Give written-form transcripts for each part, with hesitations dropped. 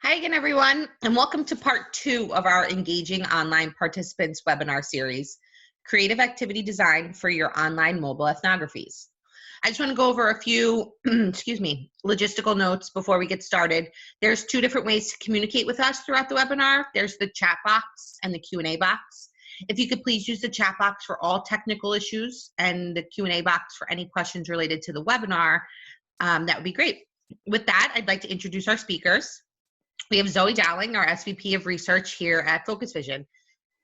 Hi again, everyone, and welcome to part 2 of our Engaging Online Participants webinar series, Creative Activity Design for Your Online Mobile Ethnographies. I just want to go over a few, logistical notes before we get started. There's 2 different ways to communicate with us throughout the webinar. There's the chat box and the Q&A box. If you could please use the chat box for all technical issues and the Q&A box for any questions related to the webinar, that would be great. With that, I'd like to introduce our speakers. We have Zoe Dowling, our SVP of Research here at Focus Vision.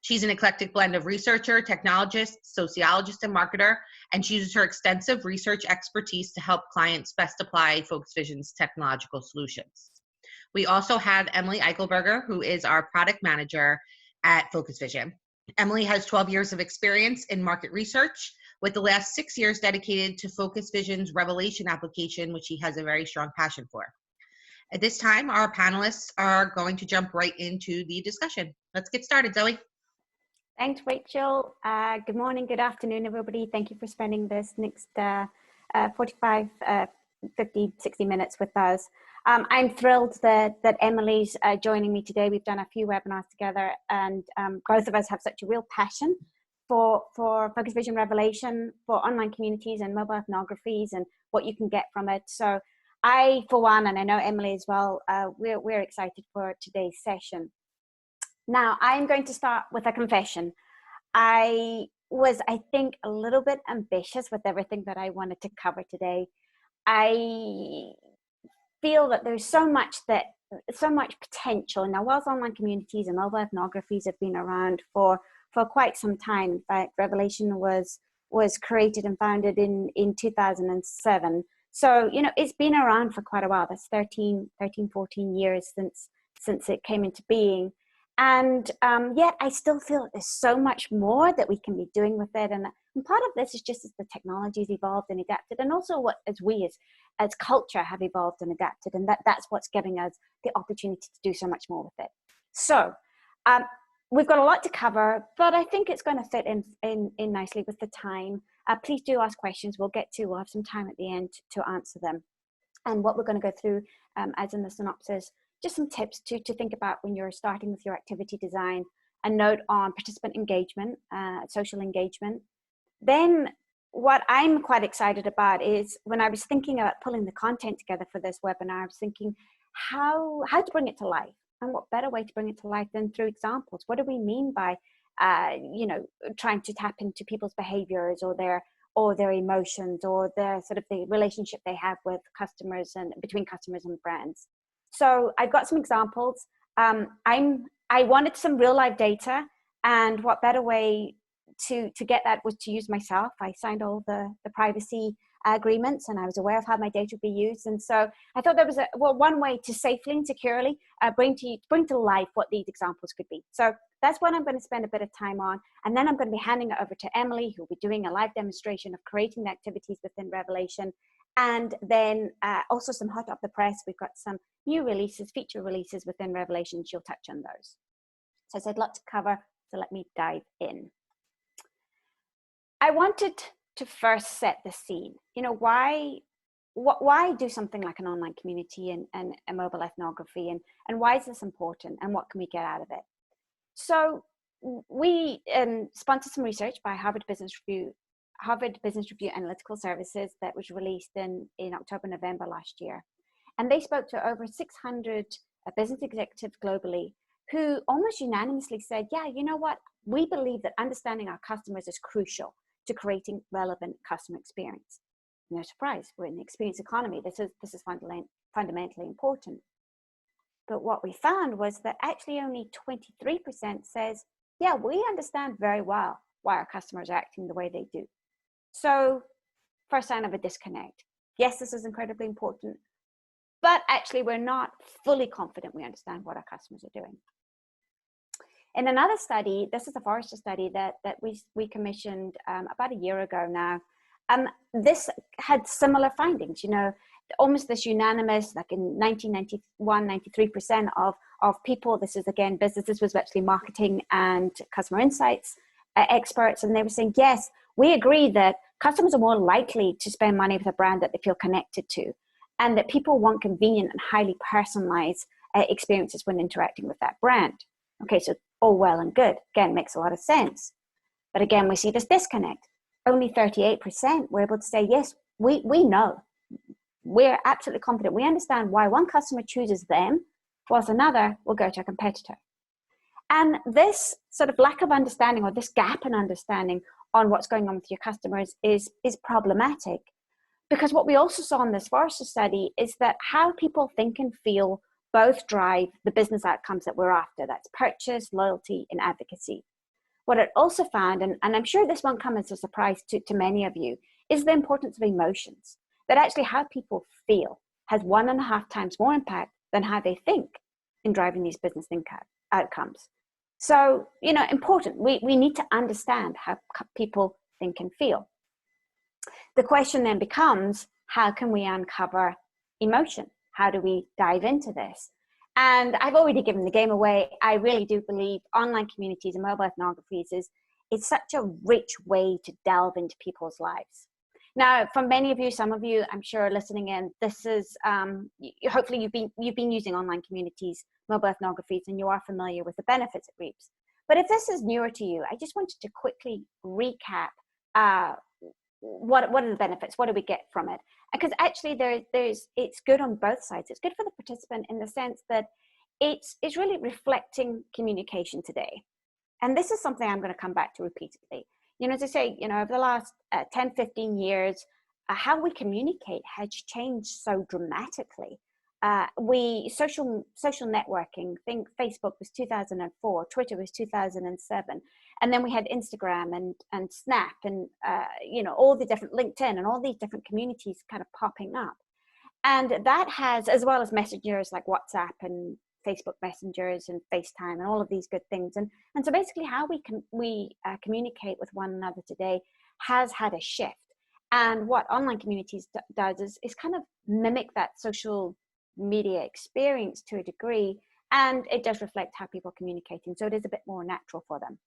She's an eclectic blend of researcher, technologist, sociologist, and marketer, and she uses her extensive research expertise to help clients best apply Focus Vision's technological solutions. We also have Emily Eichelberger, who is our product manager at Focus Vision. Emily has 12 years of experience in market research, with the last 6 years dedicated to Focus Vision's Revelation application, which she has a very strong passion for. At this time, our panelists are going to jump right into the discussion. Let's get started, Zoe. Thanks, Rachel. Good morning, good afternoon, everybody. Thank you for spending this next 45, 50, 60 minutes with us. I'm thrilled that Emily's joining me today. We've done a few webinars together, and both of us have such a real passion for Focus Vision Revelation, for online communities and mobile ethnographies and what you can get from it. So I, for one, and I know Emily as well, we're excited for today's session. Now, I'm going to start with a confession. I think, a little bit ambitious with everything that I wanted to cover today. I feel that there's so much potential. Now, whilst online communities and mobile ethnographies have been around for quite some time, in fact, Revelation was created and founded in 2007. So, you know, it's been around for quite a while. That's 13, 14 years since it came into being. And yet I still feel there's so much more that we can be doing with it. And part of this is just as the technology's evolved and adapted, and also what as we as culture have evolved and adapted. And that's what's giving us the opportunity to do so much more with it. So we've got a lot to cover, but I think it's going to fit in nicely with the time. Please do ask questions. We'll have some time at the end to answer them. And what we're going to go through, as in the synopsis, just some tips to think about when you're starting with your activity design, a note on participant engagement, social engagement. Then what I'm quite excited about is when I was thinking about pulling the content together for this webinar, I was thinking how to bring it to life. And what better way to bring it to life than through examples? What do we mean by trying to tap into people's behaviors or their emotions or their sort of the relationship they have with customers and between customers and brands? So I've got some examples. I wanted some real life data, and what better way to get that was to use myself. I signed all the privacy agreements, and I was aware of how my data would be used. And so I thought there was one way to safely and securely bring to life what these examples could be. So that's what I'm going to spend a bit of time on. And then I'm going to be handing it over to Emily, who will be doing a live demonstration of creating the activities within Revelation. And then also some hot off the press. We've got some new releases, feature releases within Revelation. She'll touch on those. So I said, lots to cover, so let me dive in. I wanted to first set the scene. You know, why do something like an online community and a mobile ethnography, and why is this important, and what can we get out of it? So we sponsored some research by Harvard Business Review Analytical Services that was released in October, November last year. And they spoke to over 600 business executives globally who almost unanimously said, yeah, you know what? We believe that understanding our customers is crucial to creating relevant customer experience. No surprise, we're in the experience economy. This is fundamentally important. But what we found was that actually only 23% says, yeah, we understand very well why our customers are acting the way they do. So first sign of a disconnect. Yes, this is incredibly important, but actually we're not fully confident we understand what our customers are doing. In another study, this is a Forrester study that we commissioned about a year ago now. This had similar findings, you know, almost this unanimous, like in 1991, 93% of people, this is again, this was actually marketing and customer insights experts, and they were saying, yes, we agree that customers are more likely to spend money with a brand that they feel connected to, and that people want convenient and highly personalized experiences when interacting with that brand. Okay, so all well and good. Again, makes a lot of sense. But again, we see this disconnect. Only 38% were able to say, yes, we know. We're absolutely confident. We understand why one customer chooses them, whilst another will go to a competitor. And this sort of lack of understanding, or this gap in understanding on what's going on with your customers is problematic. Because what we also saw in this Forrester study is that how people think and feel both drive the business outcomes that we're after. That's purchase, loyalty, and advocacy. What it also found, and I'm sure this won't come as a surprise to many of you, is the importance of emotions. That actually how people feel has 1.5 times more impact than how they think in driving these business outcomes. So, important. We need to understand how people think and feel. The question then becomes, how can we uncover emotion? How do we dive into this? And I've already given the game away. I really do believe online communities and mobile ethnographies is such a rich way to delve into people's lives. Now, for many of you, some of you, I'm sure listening in, this is, hopefully you've been using online communities, mobile ethnographies, and you are familiar with the benefits it reaps. But if this is newer to you, I just wanted to quickly recap what are the benefits? What do we get from it? Because actually it's good on both sides. It's good for the participant in the sense that it's really reflecting communication today. And this is something I'm going to come back to repeatedly. As I say, over the last 10, 15 years, how we communicate has changed so dramatically. Social networking, think Facebook was 2004, Twitter was 2007. And then we had Instagram and Snap and, all the different LinkedIn and all these different communities kind of popping up. And that has, as well as messengers like WhatsApp and Facebook messengers and FaceTime and all of these good things. And so basically how we communicate with one another today has had a shift. And what online communities does is kind of mimic that social media experience to a degree, and it does reflect how people are communicating. So it is a bit more natural for them.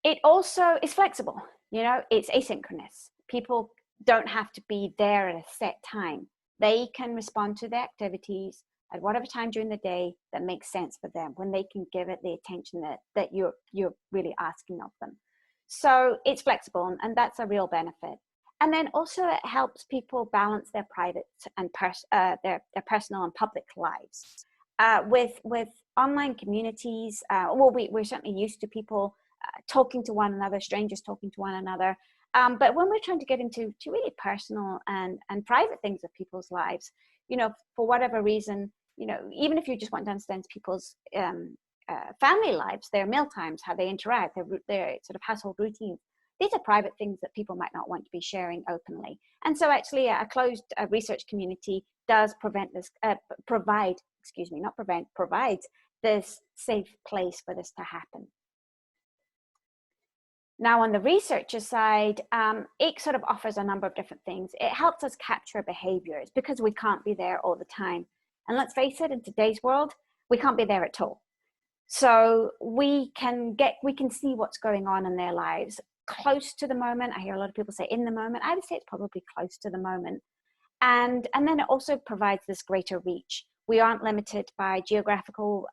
It also is flexible, it's asynchronous. People don't have to be there at a set time. They can respond to the activities at whatever time during the day that makes sense for them, when they can give it the attention that you're really asking of them. So it's flexible, and that's a real benefit. And then also it helps people balance their private and their personal and public lives. With online communities, we're certainly used to people talking to one another, strangers talking to one another. But when we're trying to get into really personal and private things of people's lives, for whatever reason, even if you just want to understand people's family lives, their meal times, how they interact, their sort of household routines, these are private things that people might not want to be sharing openly. And so actually a closed research community does provides this safe place for this to happen. Now, on the researcher side, it sort of offers a number of different things. It helps us capture behaviors because we can't be there all the time. And let's face it, in today's world, we can't be there at all. So we can see what's going on in their lives close to the moment. I hear a lot of people say in the moment. I would say it's probably close to the moment. And then it also provides this greater reach. We aren't limited by geographical,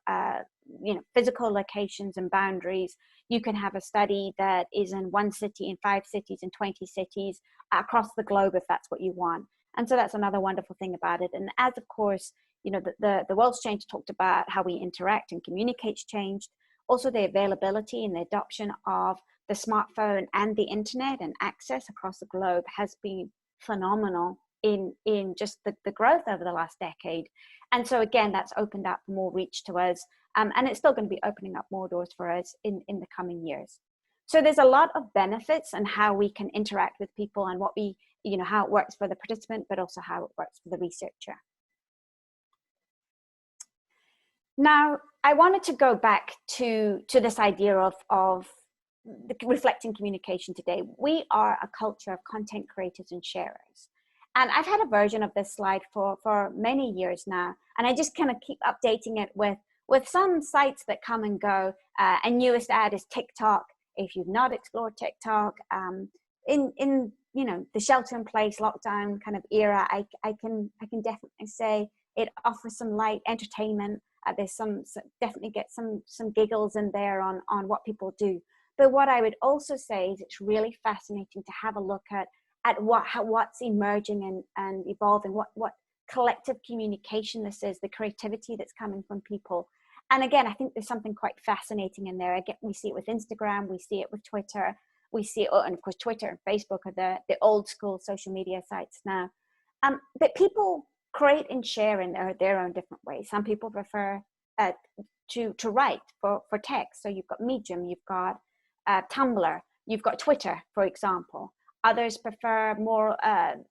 physical locations and boundaries. You can have a study that is in 1 city, in 5 cities, in 20 cities across the globe if that's what you want. And so that's another wonderful thing about it. And as of course, the world's changed, talked about how we interact and communicate's changed. Also the availability and the adoption of the smartphone and the internet and access across the globe has been phenomenal in just the growth over the last decade. And so again, that's opened up more reach to us. And it's still going to be opening up more doors for us in the coming years. So there's a lot of benefits and how we can interact with people and how it works for the participant, but also how it works for the researcher. Now, I wanted to go back to this idea of the reflecting communication today. We are a culture of content creators and sharers. And I've had a version of this slide for many years now, and I just kind of keep updating it with some sites that come and go. And newest ad is TikTok. If you've not explored TikTok, in the shelter-in-place lockdown kind of era, I can definitely say It offers some light entertainment. There's definitely get some giggles in there on what people do. But what I would also say is it's really fascinating to have a look at what's emerging and evolving, what collective communication this is, the creativity that's coming from people. And again, I think there's something quite fascinating in there. Again, we see it with Instagram, we see it with Twitter, we see it, and of course Twitter and Facebook are the old school social media sites now. But people create and share in their own different ways. Some people prefer to write for text. So you've got Medium, you've got Tumblr, you've got Twitter, for example. Others prefer more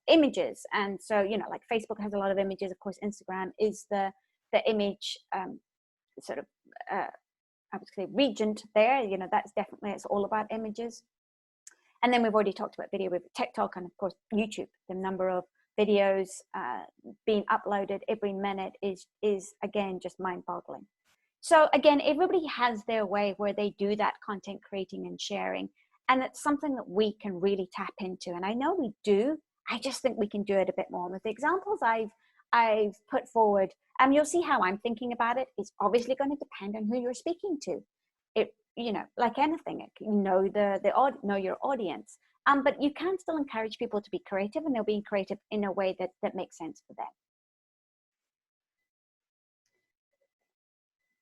images. And so, you know, like Facebook has a lot of images. Of course, Instagram is the image sort of, I would say, regent there. You know, that's definitely, it's all about images. And then we've already talked about video with TikTok and, of course, YouTube. The number of videos being uploaded every minute is again, just mind-boggling. So again, everybody has their way where they do that content creating and sharing. And it's something that we can really tap into. And I know we do. I just think we can do it a bit more. With the examples I've put forward, you'll see how I'm thinking about it. It's obviously going to depend on who you're speaking to. It, you know, like anything, know know your audience. But you can still encourage people to be creative, and they're being creative in a way that makes sense for them.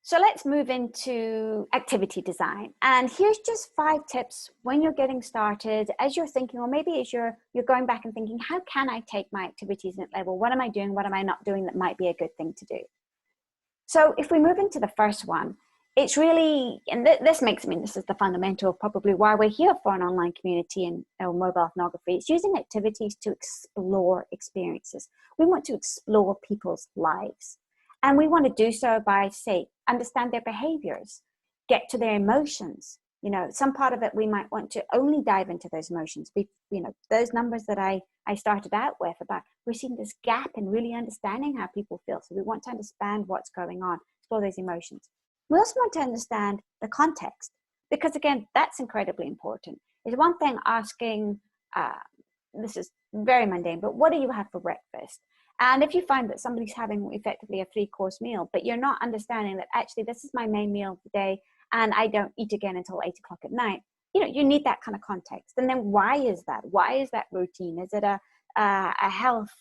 So let's move into activity design. And here's just 5 tips when you're getting started, as you're thinking, or maybe as you're going back and thinking, how can I take my activities next level? What am I doing? What am I not doing that might be a good thing to do? So if we move into the first one, it's really, and this makes me, this is the fundamental, probably why we're here for an online community and mobile ethnography. It's using activities to explore experiences. We want to explore people's lives. And we want to do so by, say, understand their behaviors, get to their emotions. You know, some part of it, we might want to only dive into those emotions. You know, those numbers that I started out with about, we're seeing this gap in really understanding how people feel. So we want to understand what's going on, explore those emotions. We also want to understand the context, because again, that's incredibly important. It's one thing asking, this is very mundane, but what do you have for breakfast? And if you find that somebody's having effectively a 3-course meal, but you're not understanding that actually this is my main meal of the day and I don't eat again until 8 o'clock at night, you know, you need that kind of context. And then why is that? Why is that routine? Is it a health,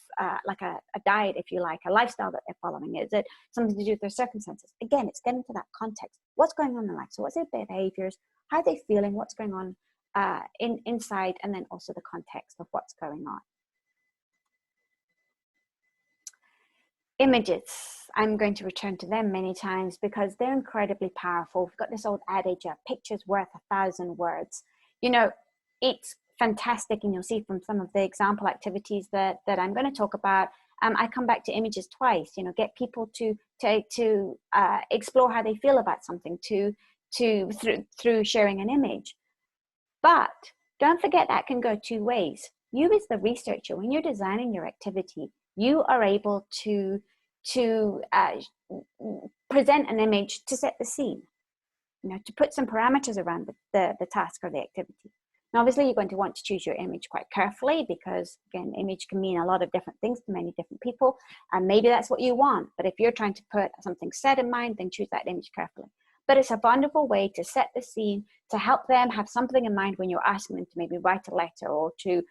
like a diet, if you like, a lifestyle that they're following? Is it something to do with their circumstances? Again, it's getting to that context. What's going on in their life? So what's their behaviors? How are they feeling? What's going on inside? And then also the context of what's going on. Images, I'm going to return to them many times because they're incredibly powerful. We've got this old adage, a picture's worth 1,000 words. You know, it's fantastic, and you'll see from some of the example activities that I'm going to talk about, I come back to images twice. You know, get people to explore how they feel about something through sharing an image. But don't forget that can go 2 ways. You as the researcher, when you're designing your activity, you are able to present an image to set the scene, you know, to put some parameters around the task or the activity. Now, obviously, you're going to want to choose your image quite carefully because, again, image can mean a lot of different things to many different people, and maybe that's what you want. But if you're trying to put something set in mind, then choose that image carefully. But it's a wonderful way to set the scene, to help them have something in mind when you're asking them to maybe write a letter or to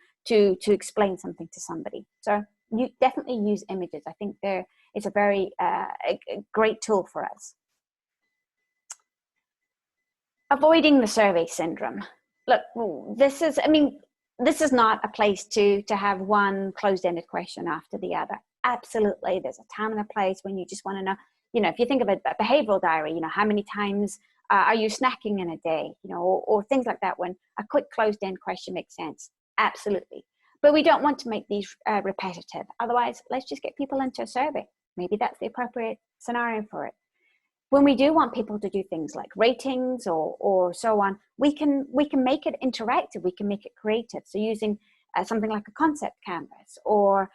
explain something to somebody. So you definitely use images. I think it's a very a great tool for us. Avoiding the survey syndrome. Look, this is not a place to have one closed-ended question after the other. Absolutely, there's a time and a place when you just want to know, you know, if you think of a behavioral diary, you know, how many times are you snacking in a day, you know, or things like that, when a quick closed-end question makes sense. Absolutely. But we don't want to make these repetitive. Otherwise, let's just get people into a survey. Maybe that's the appropriate scenario for it. When we do want people to do things like ratings or so on, we can make it interactive. We can make it creative. So using something like a concept canvas or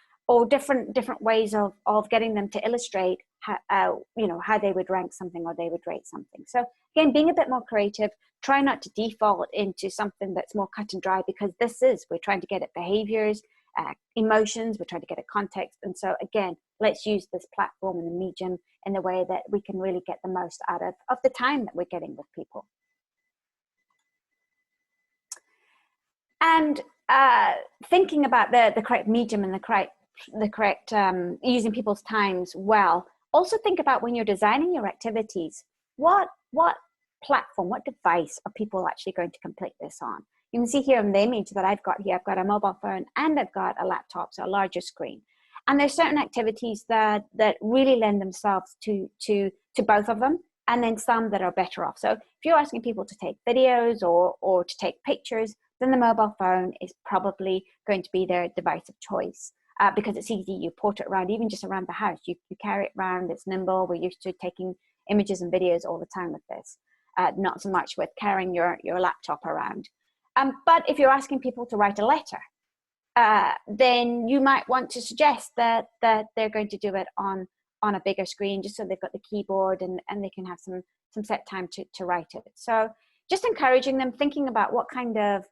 different ways of getting them to illustrate how, you know, how they would rank something or they would rate something. So again, being a bit more creative. Try not to default into something that's more cut and dry, because we're trying to get at behaviors, emotions, we're trying to get at context. And so again, let's use this platform and the medium in the way that we can really get the most out of the time that we're getting with people. And thinking about the correct medium and the correct using people's times well, also think about when you're designing your activities, what platform, what device are people actually going to complete this on? You can see here in the image that I've got here, I've got a mobile phone and I've got a laptop, so a larger screen. And there's certain activities that really lend themselves to both of them, and then some that are better off. So if you're asking people to take videos or to take pictures, then the mobile phone is probably going to be their device of choice because it's easy. You port it around, even just around the house. You carry it around, it's nimble. We're used to taking images and videos all the time with this. Not so much with carrying your laptop around. But if you're asking people to write a letter, then you might want to suggest that they're going to do it on a bigger screen, just so they've got the keyboard and they can have some set time to write it. So just encouraging them, thinking about what kind of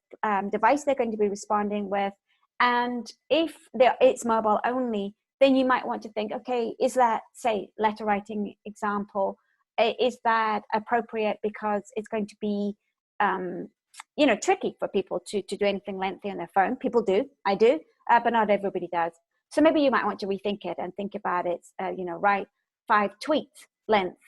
device they're going to be responding with. And if it's mobile only, then you might want to think, okay, is that, say, letter writing example, is that appropriate because it's going to be tricky for people to do anything lengthy on their phone. People do, I do, but not everybody does. So maybe you might want to rethink it and think about it, write 5 tweets length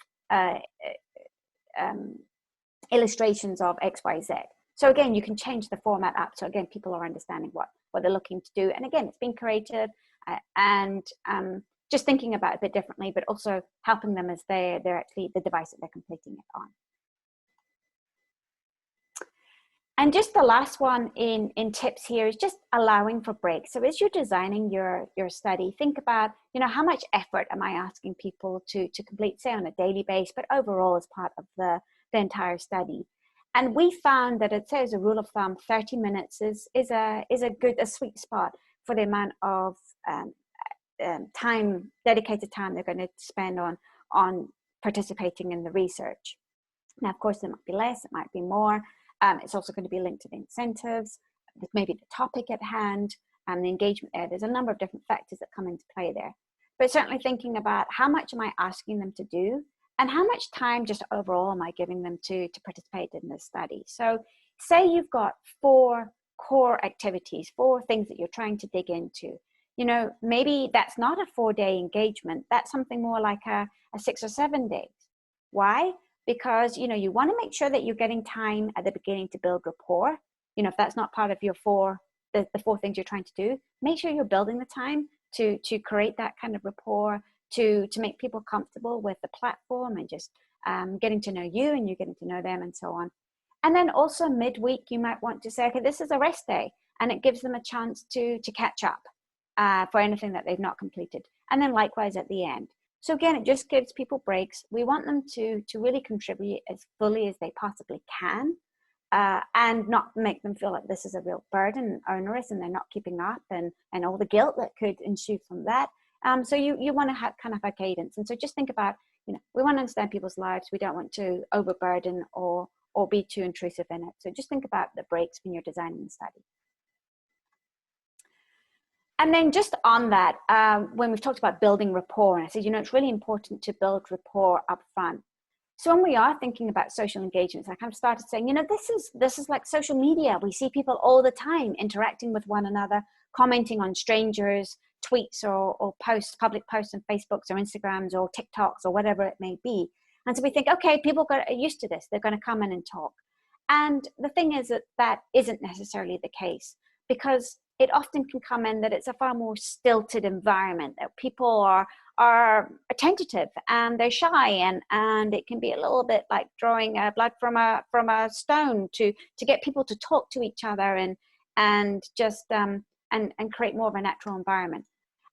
illustrations of X, Y, Z. So again, you can change the format up. So again, people are understanding what they're looking to do. And again, it's being creative and just thinking about it a bit differently, but also helping them as they're actually the device that they're completing it on. And just the last one in tips here is just allowing for breaks. So as you're designing your study, think about, how much effort am I asking people to complete, say, on a daily basis, but overall as part of the entire study. And we found that it says a rule of thumb, 30 minutes is a sweet spot for the amount of dedicated time they're going to spend on participating in the research. Now, of course, it might be less, it might be more. It's also going to be linked to the incentives, maybe the topic at hand, and the engagement there. There's a number of different factors that come into play there. But certainly thinking about how much am I asking them to do, and how much time just overall am I giving them to participate in this study. So say you've got 4 core activities, 4 things that you're trying to dig into. Maybe that's not a 4-day engagement. That's something more like a 6 or 7 days. Why? Because, you want to make sure that you're getting time at the beginning to build rapport. If that's not part of your the 4 things you're trying to do, make sure you're building the time to create that kind of rapport, to make people comfortable with the platform and just getting to know you and you getting to know them and so on. And then also midweek, you might want to say, okay, this is a rest day, and it gives them a chance to catch up for anything that they've not completed. And then likewise at the end. So again, it just gives people breaks. We want them to really contribute as fully as they possibly can, and not make them feel like this is a real burden, onerous, and they're not keeping up, and all the guilt that could ensue from that. So you want to have kind of a cadence. And so just think about, we want to understand people's lives. We don't want to overburden or be too intrusive in it. So just think about the breaks when you're designing the study. And then just on that, when we've talked about building rapport, and I said, it's really important to build rapport up front. So when we are thinking about social engagements, I kind of started saying, this is like social media. We see people all the time interacting with one another, commenting on strangers' tweets or posts, public posts on Facebooks or Instagrams or TikToks or whatever it may be. And so we think, okay, people got used to this. They're going to come in and talk. And the thing is that isn't necessarily the case, because it often can come in that it's a far more stilted environment, that people are tentative and they're shy, and it can be a little bit like drawing blood from a stone to get people to talk to each other and just and create more of a natural environment.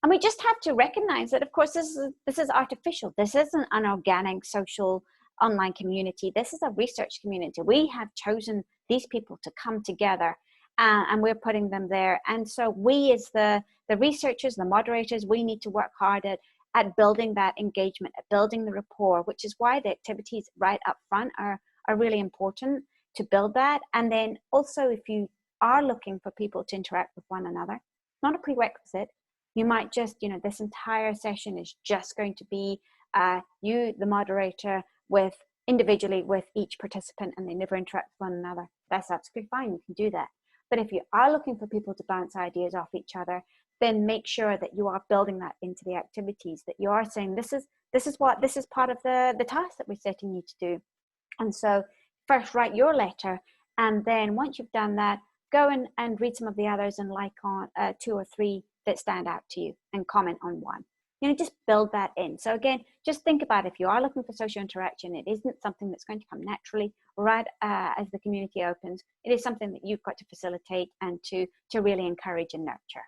And we just have to recognize that, of course, this is artificial. This isn't an organic social online community. This is a research community. We have chosen these people to come together, and we're putting them there. And so we, as the researchers, the moderators, we need to work hard at building that engagement, at building the rapport, which is why the activities right up front are really important to build that. And then also, if you are looking for people to interact with one another, not a prerequisite, You might just, this entire session is just going to be you, the moderator, with individually with each participant, and they never interact with one another. That's absolutely fine. You can do that. But if you are looking for people to bounce ideas off each other, then make sure that you are building that into the activities, that you are saying, this is part of the task that we're setting you to do. And so first write your letter, and then once you've done that, go and read some of the others and like on 2 or 3 that stand out to you and comment on one. Just build that in. So again, just think about, if you are looking for social interaction, it isn't something that's going to come naturally right as the community opens. It is something that you've got to facilitate and to really encourage and nurture.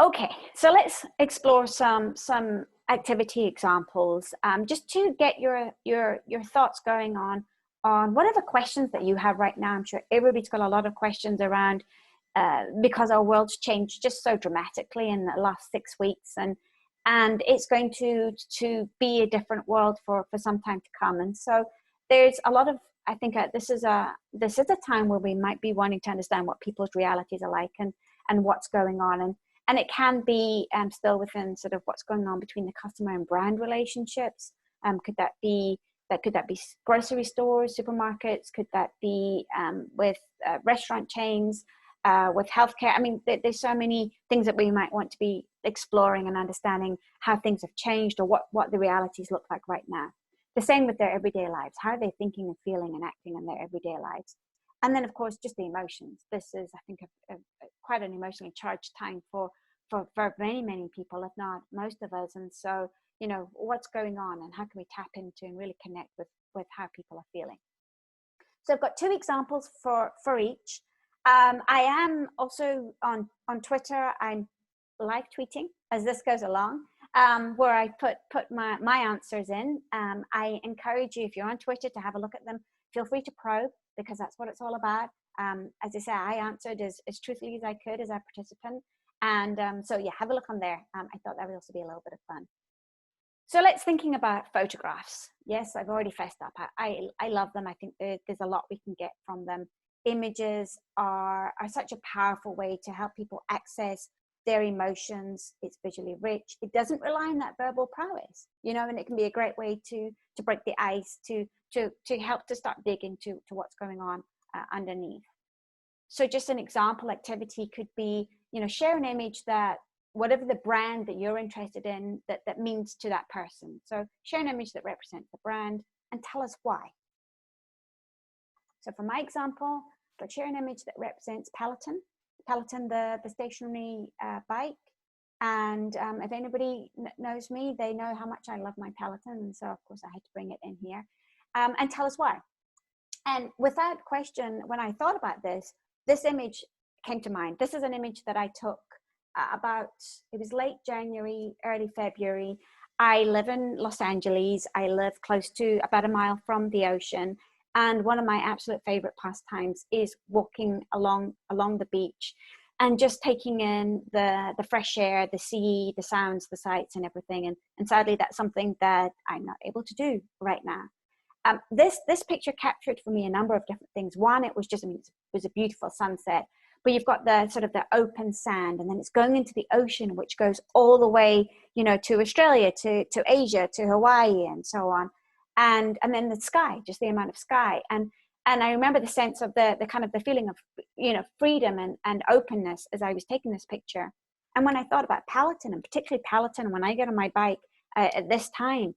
Okay, so let's explore some activity examples, just to get your thoughts going on what are the questions that you have right now. I'm sure everybody's got a lot of questions around because our world's changed just so dramatically in the last 6 weeks, and it's going to be a different world for some time to come. And so there's a lot of, I think this is a time where we might be wanting to understand what people's realities are like and what's going on, and it can be still within sort of what's going on between the customer and brand relationships. Could that be grocery stores, supermarkets? Could that be with restaurant chains? With healthcare? I mean, there's so many things that we might want to be exploring and understanding how things have changed, or what the realities look like right now. The same with their everyday lives. How are they thinking and feeling and acting in their everyday lives? And then, of course, just the emotions. This is, I think, quite an emotionally charged time for many, many people, if not most of us. And so, what's going on, and how can we tap into and really connect with how people are feeling? So I've got 2 examples for each. I am also on Twitter. I'm live tweeting as this goes along, where I put my answers in. I encourage you, if you're on Twitter, to have a look at them. Feel free to probe, because that's what it's all about. As I say, I answered as truthfully as I could as a participant. And so yeah, have a look on there. I thought that would also be a little bit of fun. So let's thinking about photographs. Yes, I've already fessed up. I love them. I think there's a lot we can get from them. Images are such a powerful way to help people access their emotions. It's visually rich. It doesn't rely on that verbal prowess, and it can be a great way to break the ice, to help to start digging to what's going on underneath. So just an example activity could be, share an image that whatever the brand that you're interested in that means to that person. So share an image that represents the brand and tell us why. So for my example, I'll share an image that represents Peloton, the stationary bike. And if anybody knows me, they know how much I love my Peloton. And so, of course, I had to bring it in here and tell us why. And without question, when I thought about this image came to mind. This is an image that I took it was late January, early February. I live in Los Angeles. I live close to about a mile from the ocean. And one of my absolute favorite pastimes is walking along the beach and just taking in the fresh air, the sea, the sounds, the sights, and everything. And sadly, that's something that I'm not able to do right now. This picture captured for me a number of different things. One, it was a beautiful sunset, but you've got the sort of the open sand, and then it's going into the ocean, which goes all the way, to Australia, to Asia, to Hawaii, and so on. And then the sky, just the amount of sky. And I remember the sense of the kind of the feeling of, freedom and openness as I was taking this picture. And when I thought about Peloton, and particularly Peloton, when I get on my bike at this time,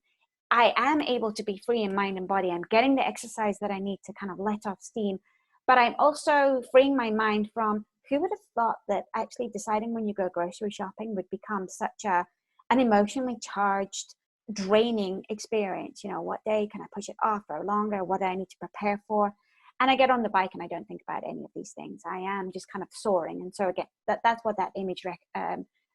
I am able to be free in mind and body. I'm getting the exercise that I need to kind of let off steam, but I'm also freeing my mind from, who would have thought that actually deciding when you go grocery shopping would become such an emotionally charged, draining experience. What day can I push it off or longer? What do I need to prepare for? And I get on the bike and I don't think about any of these things. I am just kind of soaring. And so again, that's what that image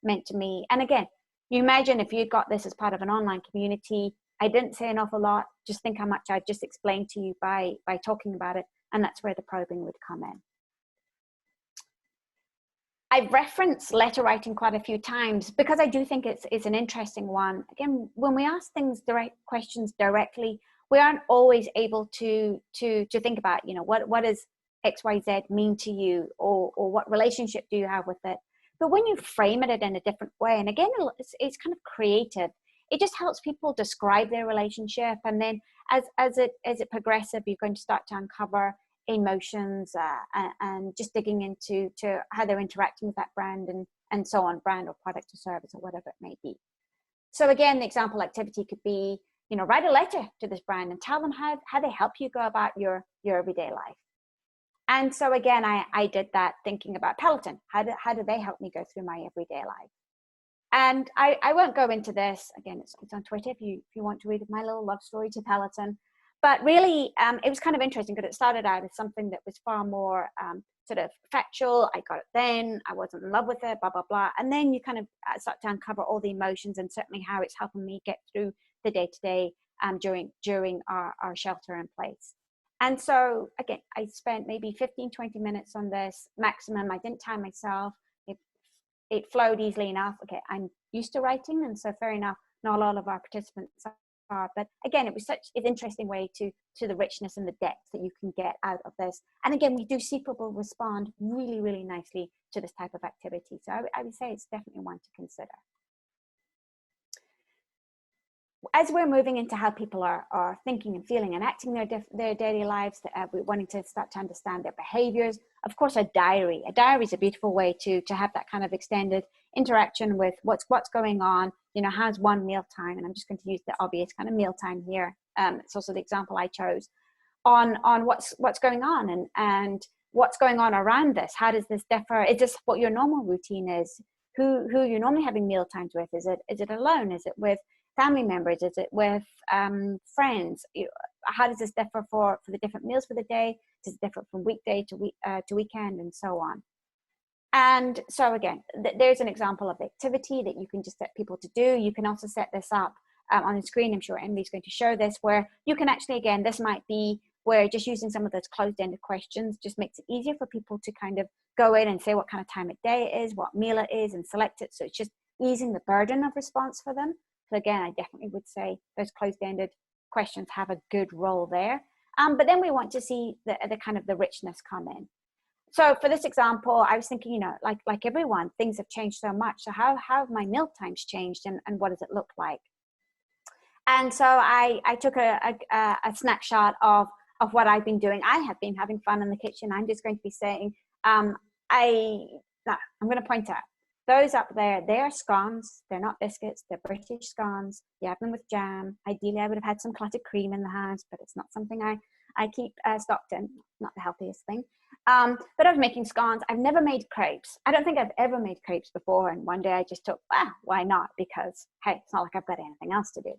meant to me. And again, you imagine if you got this as part of an online community. I didn't say an awful lot. Just think how much I just explained to you by talking about it. And that's where the probing would come in. I've referenced letter writing quite a few times because I do think it's an interesting one. Again, when we ask questions directly, we aren't always able to think about, what is XYZ mean to you, or what relationship do you have with it? But when you frame it in a different way, and again, it's kind of creative, it just helps people describe their relationship. And then as it progresses, you're going to start to uncover emotions and just digging into how they're interacting with that brand and so on, brand or product or service or whatever it may be. So again, the example activity could be, write a letter to this brand and tell them how they help you go about your everyday life. And so again, I did that thinking about Peloton. How do they help me go through my everyday life? And I won't go into this. Again, it's on Twitter if you want to read my little love story to Peloton. But really, it was kind of interesting because it started out as something that was far more sort of factual. I got it then. I wasn't in love with it, blah, blah, blah. And then you kind of start to uncover all the emotions and certainly how it's helping me get through the day-to-day during our shelter in place. And so, again, I spent maybe 15, 20 minutes on this maximum. I didn't time myself. It flowed easily enough. Okay, I'm used to writing, and so fair enough, not all of our participants are. But again, it was such an interesting way to the richness and the depth that you can get out of this. And again, we do see people respond really, really nicely to this type of activity. So I would say it's definitely one to consider. As we're moving into how people are thinking and feeling and acting their daily lives, we're wanting to start to understand their behaviors. Of course, a diary is a beautiful way to have that kind of extended interaction with what's going on. How's one mealtime? And I'm just going to use the obvious kind of mealtime here. It's also the example I chose on what's going on and what's going on around this. How does this differ? Is this what your normal routine is? Who you're normally having meal times with? Is it alone? Is it with family members? Is it with friends? How does this differ for the different meals for the day? Does it differ from weekday to weekend and so on? And so again, there's an example of activity that you can just set people to do. You can also set this up on the screen. I'm sure Emily's going to show this, where you can actually, again, this might be where just using some of those closed-ended questions just makes it easier for people to kind of go in and say what kind of time of day it is, what meal it is, and select it. So it's just easing the burden of response for them. So again, I definitely would say those closed-ended questions have a good role there. But then we want to see the kind of the richness come in. So for this example, I was thinking, like everyone, things have changed so much. So how have my meal times changed, and what does it look like? And so I took a snapshot of what I've been doing. I have been having fun in the kitchen. I'm just going to be saying, I'm going to point out, those up there, they're scones. They're not biscuits. They're British scones. You have them with jam. Ideally, I would have had some clotted cream in the house, but it's not something I keep stocked in. Not the healthiest thing. But I was making scones. I've never made crepes. I don't think I've ever made crepes before. And one day I just thought, why not? Because, hey, it's not like I've got anything else to do.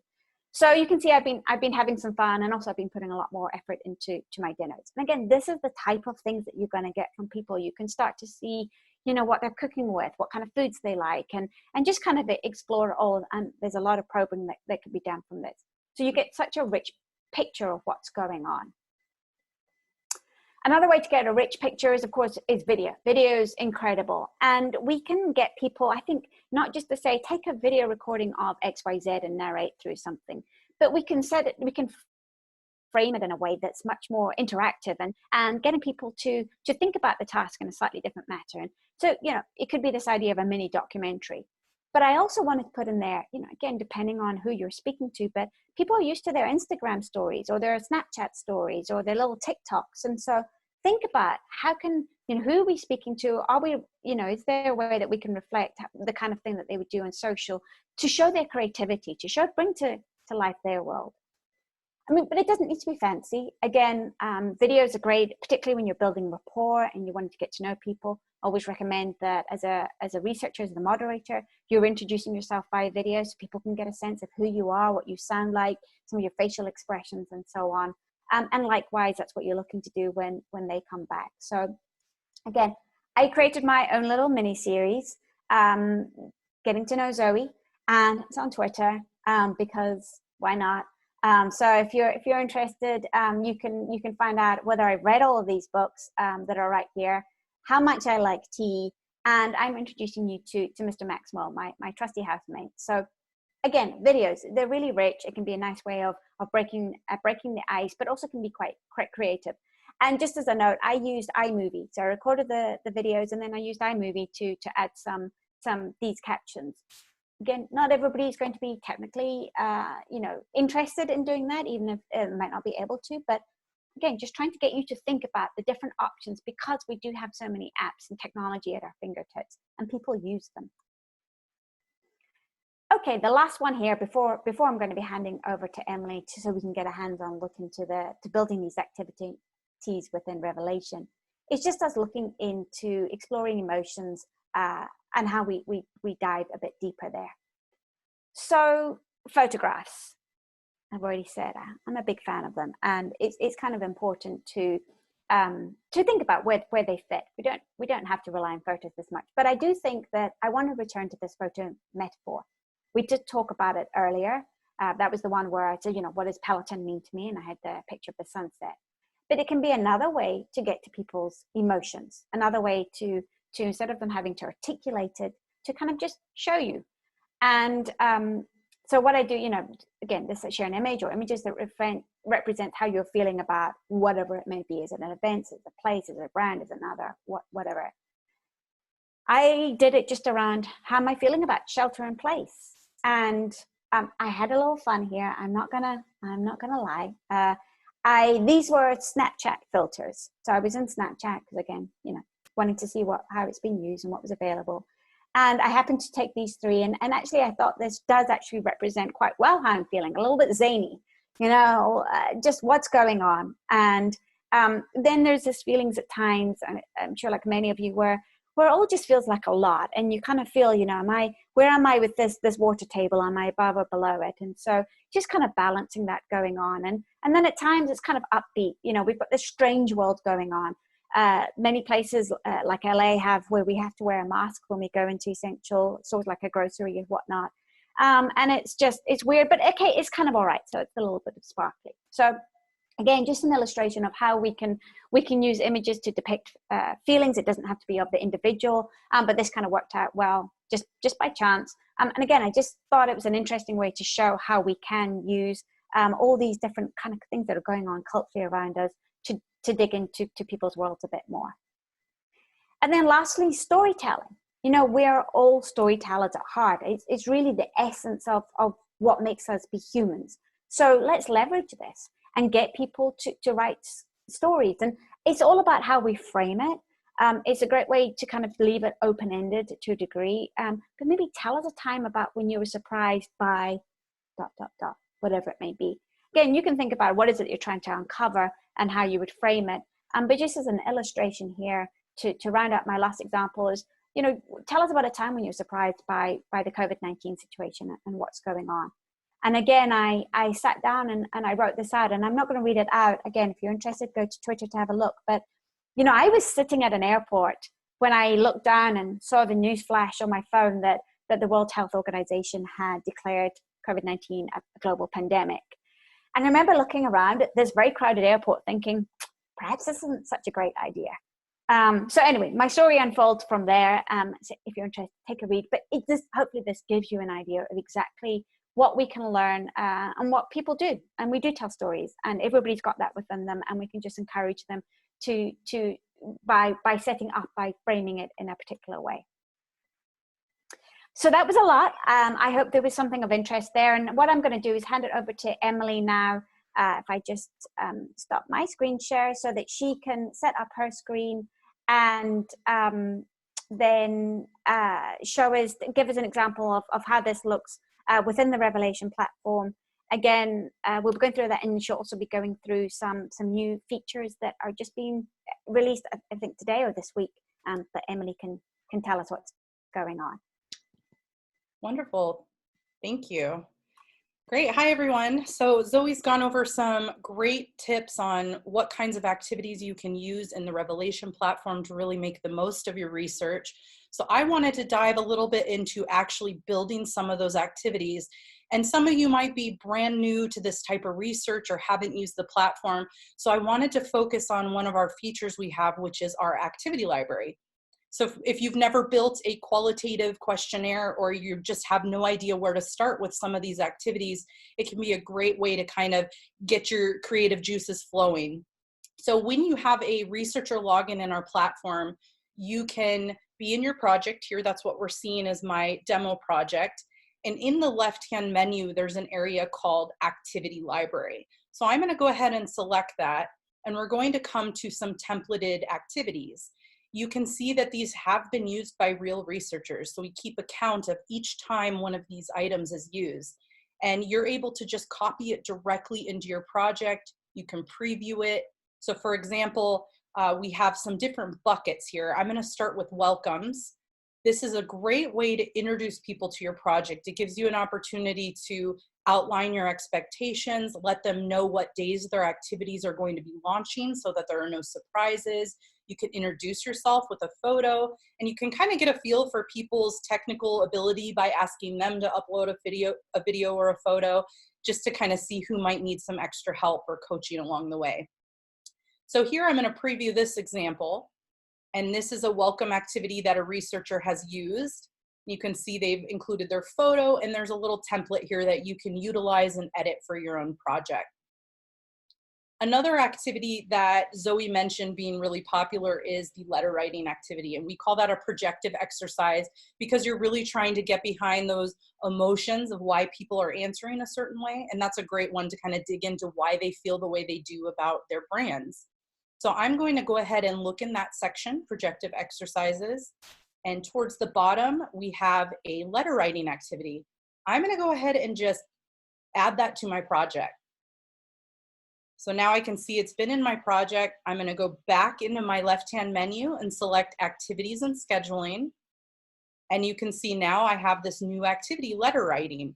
So you can see I've been having some fun, and also I've been putting a lot more effort into my dinners. And again, this is the type of things that you're going to get from people. You can start to see, what they're cooking with, what kind of foods they like, and just kind of explore all. And there's a lot of probing that can be done from this. So you get such a rich picture of what's going on. Another way to get a rich picture is, of course, video. Video is incredible. And we can get people, I think, not just to say, take a video recording of XYZ and narrate through something, but we can frame it in a way that's much more interactive and getting people to think about the task in a slightly different manner. And so, it could be this idea of a mini documentary. But I also wanted to put in there, again, depending on who you're speaking to, but people are used to their Instagram stories or their Snapchat stories or their little TikToks. And so think about how can, who are we speaking to? Are we, is there a way that we can reflect the kind of thing that they would do on social to show their creativity, bring to life their world? I mean, but it doesn't need to be fancy. Again, videos are great, particularly when you're building rapport and you want to get to know people. I always recommend that as a researcher, as the moderator, you're introducing yourself via video so people can get a sense of who you are, what you sound like, some of your facial expressions and so on. And likewise, that's what you're looking to do when they come back. So again, I created my own little mini series, Getting to Know Zoe, and it's on Twitter because why not? So if you're interested, you can find out whether I've read all of these books that are right here, how much I like tea, and I'm introducing you to Mr. Maxwell, my trusty housemate. So again, videos, they're really rich. It can be a nice way of breaking the ice, but also can be quite creative. And just as a note, I used iMovie. So I recorded the videos, and then I used iMovie to add some these captions. Again, not everybody's going to be technically, interested in doing that, even if it might not be able to. But again, just trying to get you to think about the different options, because we do have so many apps and technology at our fingertips, and people use them. Okay, the last one here before I'm going to be handing over to Emily, so we can get a hands-on look into to building these activities within Revelation. It's just us looking into exploring emotions and how we dive a bit deeper there. So photographs, I've already said I'm a big fan of them, and it's kind of important to think about where they fit. We don't have to rely on photos this much, but I do think that I want to return to this photo metaphor. We did talk about it earlier. That was the one where I said, what does Peloton mean to me? And I had the picture of the sunset. But it can be another way to get to people's emotions, another way to instead of them having to articulate it, to kind of just show you. And so what I do, again, this is share an image or images that represent how you're feeling about whatever it may be. Is it an event? Is it a place? Is it a brand? Is it another? Whatever. I did it just around how am I feeling about shelter in place. And I had a little fun here. I'm not gonna lie. These were Snapchat filters. So I was in Snapchat because, again, wanting to see how it's being used and what was available. And I happened to take these three, and actually I thought this does actually represent quite well how I'm feeling, a little bit zany, just what's going on. And then there's this feelings at times, and I'm sure like many of you, where it all just feels like a lot, and you kind of feel, where am I with this water table? Am I above or below it? And so just kind of balancing that going on. And then at times it's kind of upbeat. We've got this strange world going on. Many places like LA have where we have to wear a mask when we go into essential, sort of like a grocery and whatnot. And it's weird, but okay, it's kind of all right. So it's a little bit of sparkly. So again, just an illustration of how we can use images to depict feelings. It doesn't have to be of the individual, but this kind of worked out well just by chance. And again, I just thought it was an interesting way to show how we can use all these different kind of things that are going on culturally around us to dig into people's worlds a bit more. And then lastly, storytelling. We're all storytellers at heart. It's really the essence of what makes us be humans. So let's leverage this and get people to write stories. And it's all about how we frame it. It's a great way to kind of leave it open-ended to a degree. But maybe tell us a time about when you were surprised by ... whatever it may be. Again, you can think about what is it you're trying to uncover and how you would frame it. But just as an illustration here, to round out my last example is, tell us about a time when you're surprised by the COVID-19 situation and what's going on. And again, I sat down and I wrote this out, and I'm not going to read it out. Again, if you're interested, go to Twitter to have a look. But, I was sitting at an airport when I looked down and saw the news flash on my phone that the World Health Organization had declared COVID-19 a global pandemic. And I remember looking around at this very crowded airport thinking, perhaps this isn't such a great idea. So anyway, my story unfolds from there. So if you're interested, take a read. But hopefully this gives you an idea of exactly what we can learn and what people do. And we do tell stories, and everybody's got that within them, and we can just encourage them by setting up, by framing it in a particular way. So that was a lot. I hope there was something of interest there. And what I'm going to do is hand it over to Emily now. If I just stop my screen share so that she can set up her screen and then give us an example of how this looks within the Revelation platform. Again, we'll be going through that, and she'll also be going through some new features that are just being released, I think today or this week, that Emily can tell us what's going on. Wonderful. Thank you. Great. Hi, everyone. So Zoe's gone over some great tips on what kinds of activities you can use in the Revelation platform to really make the most of your research. So I wanted to dive a little bit into actually building some of those activities. And some of you might be brand new to this type of research or haven't used the platform. So I wanted to focus on one of our features we have, which is our activity library. So if you've never built a qualitative questionnaire, or you just have no idea where to start with some of these activities, it can be a great way to kind of get your creative juices flowing. So when you have a researcher login in our platform, you can be in your project here. That's what we're seeing as my demo project. And in the left-hand menu, there's an area called Activity Library. So I'm going to go ahead and select that, and we're going to come to some templated activities. You can see that these have been used by real researchers. So we keep account of each time one of these items is used. And you're able to just copy it directly into your project. You can preview it. So for example, we have some different buckets here. I'm going to start with welcomes. This is a great way to introduce people to your project. It gives you an opportunity to outline your expectations, let them know what days their activities are going to be launching so that there are no surprises. You can introduce yourself with a photo, and you can kind of get a feel for people's technical ability by asking them to upload a video or a photo, just to kind of see who might need some extra help or coaching along the way. So here I'm going to preview this example, and this is a welcome activity that a researcher has used. You can see they've included their photo, and there's a little template here that you can utilize and edit for your own project. Another activity that Zoe mentioned being really popular is the letter writing activity, and we call that a projective exercise because you're really trying to get behind those emotions of why people are answering a certain way, and that's a great one to kind of dig into why they feel the way they do about their brands. So I'm going to go ahead and look in that section, projective exercises, and towards the bottom we have a letter writing activity. I'm going to go ahead and just add that to my project. So now I can see it's been in my project. I'm going to go back into my left-hand menu and select activities and scheduling. And you can see now I have this new activity, letter writing.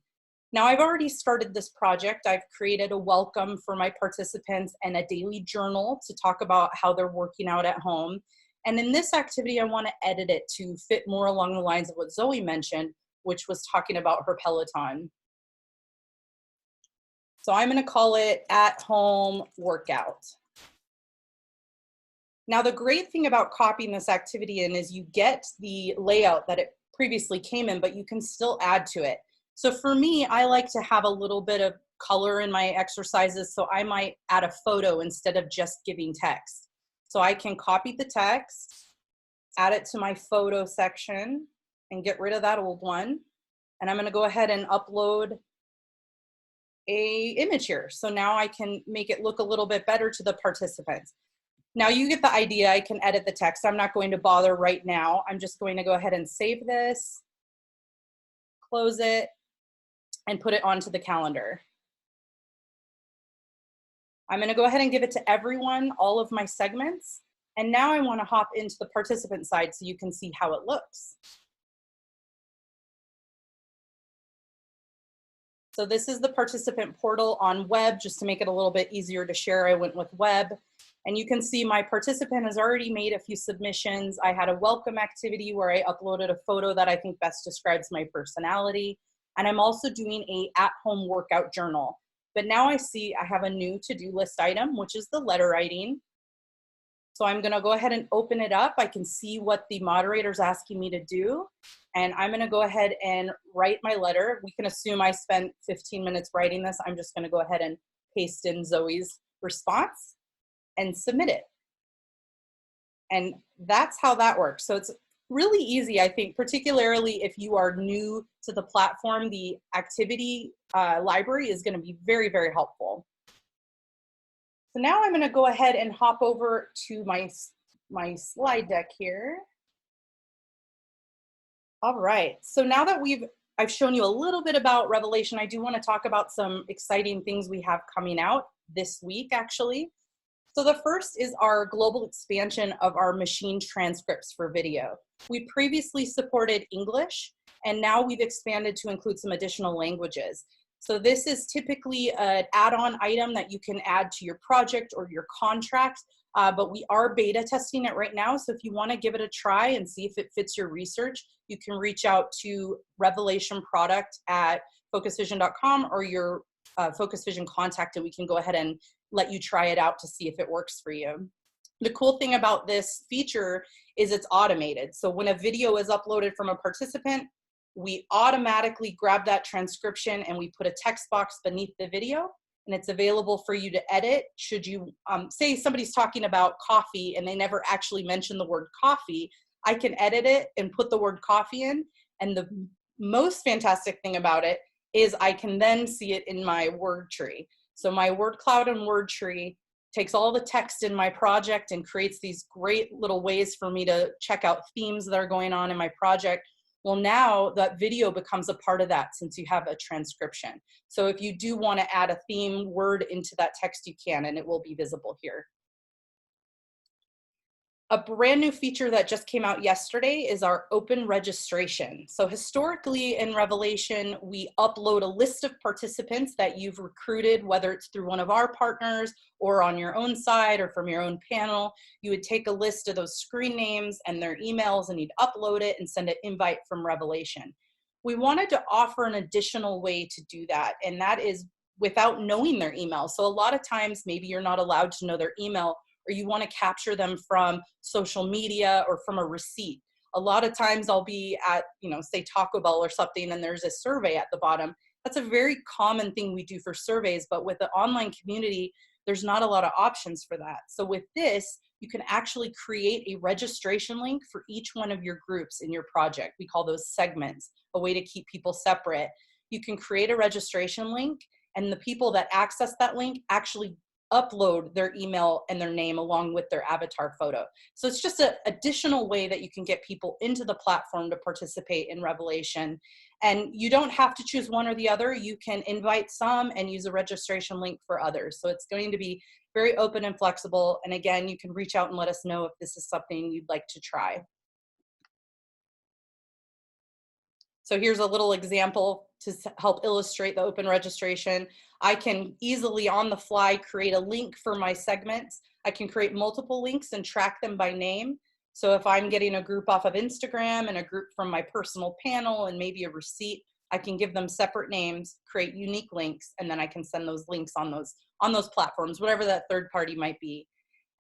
Now I've already started this project. I've created a welcome for my participants and a daily journal to talk about how they're working out at home. And in this activity, I want to edit it to fit more along the lines of what Zoe mentioned, which was talking about her Peloton. So I'm going to call it at home workout. Now the great thing about copying this activity in is you get the layout that it previously came in, but you can still add to it. So for me, I like to have a little bit of color in my exercises, so I might add a photo instead of just giving text. So I can copy the text, add it to my photo section, and get rid of that old one. And I'm going to go ahead and upload an image here. So now I can make it look a little bit better to the participants. Now you get the idea. I can edit the text. I'm not going to bother right now. I'm just going to go ahead and save this, close it, and put it onto the calendar. I'm going to go ahead and give it to everyone, all of my segments. And now I want to hop into the participant side so you can see how it looks. So this is the participant portal on web. Just to make it a little bit easier to share, I went with web. And you can see my participant has already made a few submissions. I had a welcome activity where I uploaded a photo that I think best describes my personality. And I'm also doing a at-home workout journal. But now I see I have a new to-do list item, which is the letter writing. So I'm going to go ahead and open it up. I can see what the moderator's asking me to do. And I'm going to go ahead and write my letter. We can assume I spent 15 minutes writing this. I'm just going to go ahead and paste in Zoe's response and submit it. And that's how that works. So it's really easy, I think, particularly if you are new to the platform. The activity library is going to be very, very helpful. So now I'm going to go ahead and hop over to my slide deck here. All right, so now that I've shown you a little bit about Revelation, I do want to talk about some exciting things we have coming out this week, actually. So the first is our global expansion of our machine transcripts for video. We previously supported English, and now we've expanded to include some additional languages. So this is typically an add-on item that you can add to your project or your contract, but we are beta testing it right now. So if you want to give it a try and see if it fits your research, you can reach out to Revelation Product at focusvision.com or your Focus Vision contact, and we can go ahead and let you try it out to see if it works for you. The cool thing about this feature is it's automated. So when a video is uploaded from a participant, we automatically grab that transcription and we put a text box beneath the video. and it's available for you to edit. Should you say somebody's talking about coffee and they never actually mention the word coffee, I can edit it and put the word coffee in. And the most fantastic thing about it is I can then see it in my word tree. So my word cloud and word tree takes all the text in my project and creates these great little ways for me to check out themes that are going on in my project. Well, now that video becomes a part of that since you have a transcription. So if you do want to add a theme word into that text, you can, and it will be visible here. A brand new feature that just came out yesterday is our open registration. So historically in Revelation, we upload a list of participants that you've recruited, whether it's through one of our partners or on your own side or from your own panel. You would take a list of those screen names and their emails and you'd upload it and send an invite from Revelation. We wanted to offer an additional way to do that, and that is without knowing their email. So a lot of times maybe you're not allowed to know their email, or you want to capture them from social media or from a receipt. A lot of times I'll be at, say Taco Bell or something, and there's a survey at the bottom. That's a very common thing we do for surveys, but with the online community, there's not a lot of options for that. So with this, you can actually create a registration link for each one of your groups in your project. We call those segments, a way to keep people separate. You can create a registration link, and the people that access that link actually upload their email and their name along with their avatar photo. So it's just an additional way that you can get people into the platform to participate in Revelation. And you don't have to choose one or the other. You can invite some and use a registration link for others. So it's going to be very open and flexible. And again, you can reach out and let us know if this is something you'd like to try. So here's a little example to help illustrate the open registration. I can easily on the fly create a link for my segments. I can create multiple links and track them by name. So if I'm getting a group off of Instagram and a group from my personal panel and maybe a receipt, I can give them separate names, create unique links, and then I can send those links on those platforms, whatever that third party might be.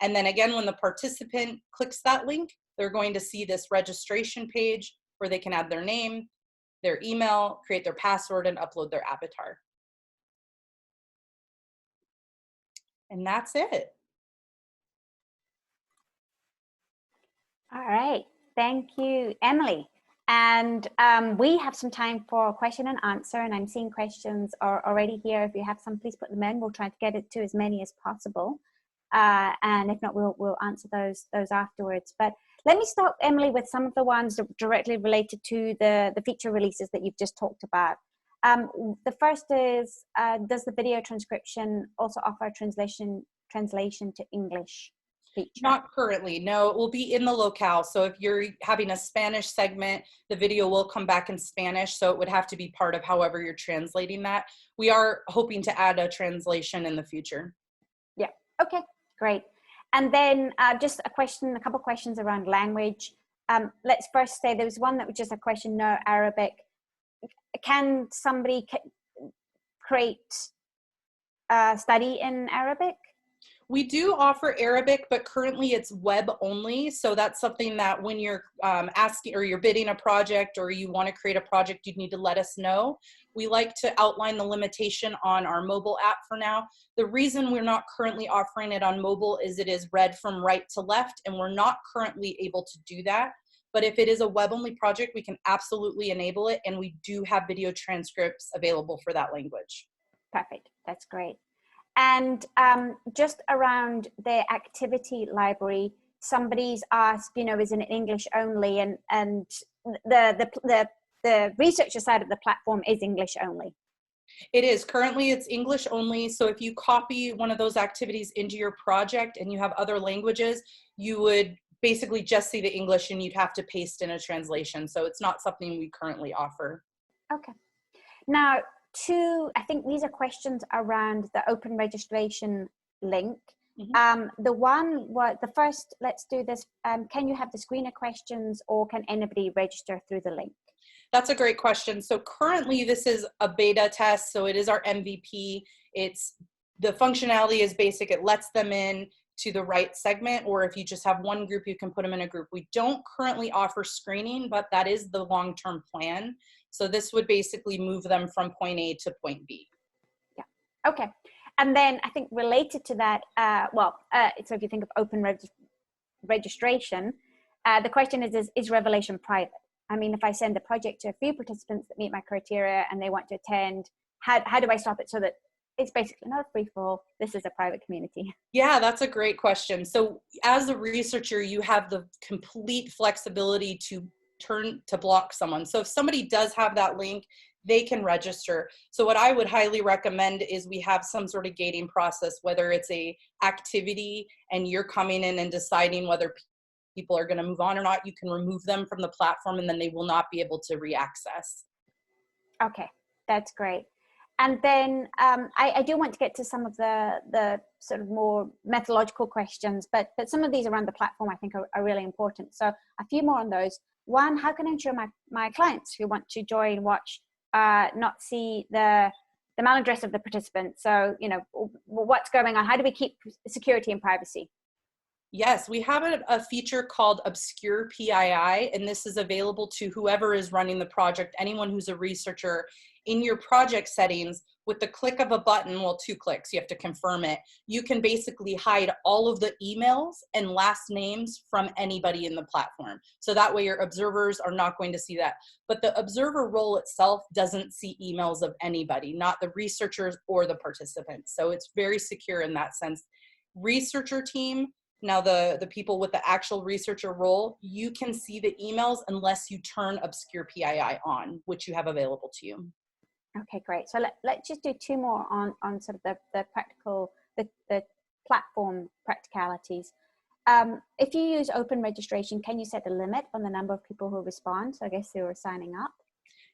And then again, when the participant clicks that link, they're going to see this registration page where they can add their name, their email, create their password, and upload their avatar. And that's it. All right, thank you, Emily. And we have some time for question and answer, and I'm seeing questions are already here. If you have some, please put them in. We'll try to get it to as many as possible. And if not, we'll answer those afterwards. But let me start, Emily, with some of the ones that directly related to the feature releases that you've just talked about. The first is, does the video transcription also offer a translation to English feature? Not currently, no. It will be in the locale. So if you're having a Spanish segment, the video will come back in Spanish. So it would have to be part of however you're translating that. We are hoping to add a translation in the future. Yeah, okay, great. And then just a couple questions around language. Let's first say there was one that was just a question, no Arabic. Can somebody create a study in Arabic? We do offer Arabic, but currently it's web only. So that's something that when you're asking or you're bidding a project or you want to create a project, you'd need to let us know. We like to outline the limitation on our mobile app for now. The reason we're not currently offering it on mobile is it is read from right to left, and we're not currently able to do that. But if it is a web-only project, we can absolutely enable it, and we do have video transcripts available for that language. Perfect, that's great. And just around the activity library, somebody's asked, is it English only? And the researcher side of the platform is English only. It is. Currently, it's English only. So if you copy one of those activities into your project and you have other languages, you would basically just see the English and you'd have to paste in a translation. So it's not something we currently offer. Okay. Now, I think these are questions around the open registration link. Mm-hmm. The first, let's do this. Can you have the screener questions, or can anybody register through the link? That's a great question. So currently this is a beta test. So it is our MVP. The functionality is basic. It lets them in to the right segment, or if you just have one group, you can put them in a group. We don't currently offer screening, but that is the long-term plan. So this would basically move them from point A to point B. Yeah, okay. And then I think related to that, so if you think of open registration, the question is revelation private? I mean, if I send a project to a few participants that meet my criteria and they want to attend, how do I stop it so that it's basically not a free-for-all, this is a private community? Yeah, that's a great question. So as a researcher, you have the complete flexibility to block someone. So if somebody does have that link, they can register. So what I would highly recommend is we have some sort of gating process, whether it's a activity and you're coming in and deciding whether people are going to move on or not, you can remove them from the platform and then they will not be able to reaccess. Okay, that's great. And then I do want to get to some of the sort of more methodological questions, but some of these around the platform I think are really important. So a few more on those. One, how can I ensure my clients who want to join, watch, not see the email address of the participant? So, you know, what's going on? How do we keep security and privacy? Yes, we have a feature called Obscure PII, and this is available to whoever is running the project, anyone who's a researcher. In your project settings, with the click of a button, well, 2 clicks, you have to confirm it, you can basically hide all of the emails and last names from anybody in the platform. So that way your observers are not going to see that. But the observer role itself doesn't see emails of anybody, not the researchers or the participants. So it's very secure in that sense. Researcher team, now the people with the actual researcher role, you can see the emails unless you turn Obscure PII on, which you have available to you. Okay, great. So let's just do 2 more on sort of the practical, the platform practicalities. If you use open registration, can you set a limit on the number of people who respond? So I guess who are signing up.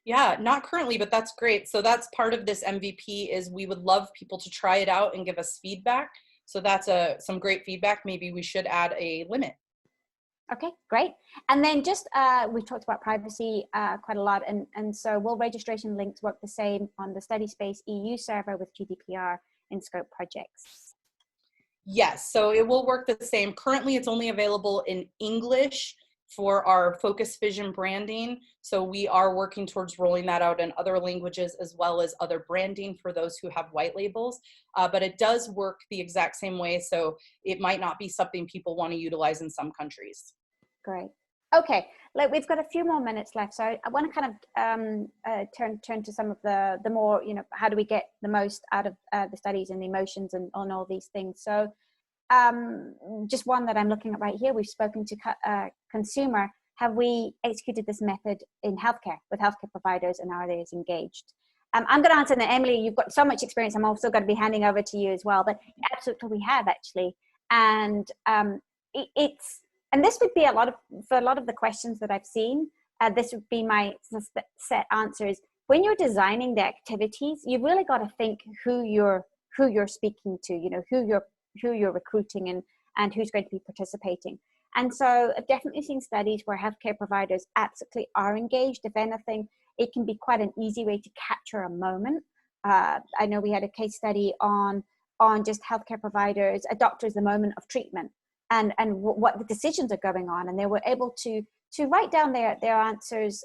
Yeah, not currently, but that's great. So that's part of this MVP is we would love people to try it out and give us feedback. So that's some great feedback. Maybe we should add a limit. Okay, great. And then just, we've talked about privacy quite a lot. And so will registration links work the same on the Study Space EU server with GDPR in scope projects? Yes, so it will work the same. Currently, it's only available in English for our Focus Vision branding. So we are working towards rolling that out in other languages as well as other branding for those who have white labels. But it does work the exact same way. So it might not be something people want to utilize in some countries. Great. Okay, we've got a few more minutes left. So I want to kind of turn to some of the more, you know, how do we get the most out of the studies and the emotions and on all these things. So just one that I'm looking at right here, we've spoken to consumer. Have we executed this method in healthcare with healthcare providers and are they as engaged? I'm going to answer that. Emily, you've got so much experience. I'm also going to be handing over to you as well, but absolutely we have actually. And and this would be for a lot of the questions that I've seen, this would be my set answers. When you're designing the activities, you've really got to think who you're speaking to, you know, who you're recruiting and who's going to be participating. And so I've definitely seen studies where healthcare providers absolutely are engaged. If anything, it can be quite an easy way to capture a moment. I know we had a case study on just healthcare providers, doctors, the moment of treatment. And what the decisions are going on, and they were able to write down their answers